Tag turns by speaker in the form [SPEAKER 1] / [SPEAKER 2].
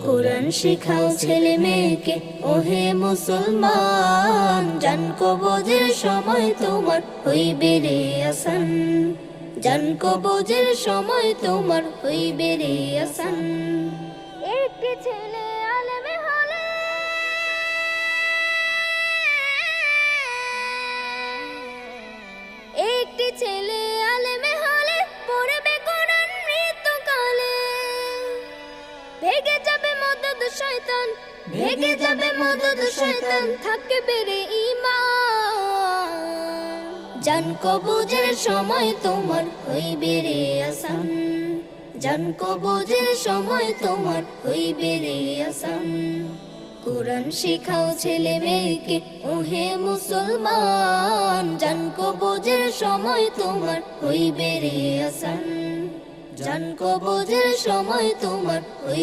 [SPEAKER 1] কোরআন শিখাও ছেলে মেয়েকে ওহে মুসলমান, জান কবজের সময় তোমার হইবে রে আসান, জান কবজের সময় তোমার হইবে রে আসান। একটি ছেলে আলেম হলে একটি ছেলে আলেম হলে পড়বে কোরআন মৃত্যুকালে, ভেগে যাবে মদদ শয়তান, ভেগে যাবে মদদ শয়তান, থাকবে রে ঈমান, জান কবজের সময় তোমার হইবে রে আসান, জান কবজের সময় তোমার হইবে রে আসান। কোরআন শিখাও ছেলে মেয়েকে ওহে মুসলমান, জান কবজের সময় তোমার হইবে রে আসান, জান কবজের সময় তোমার হইবে।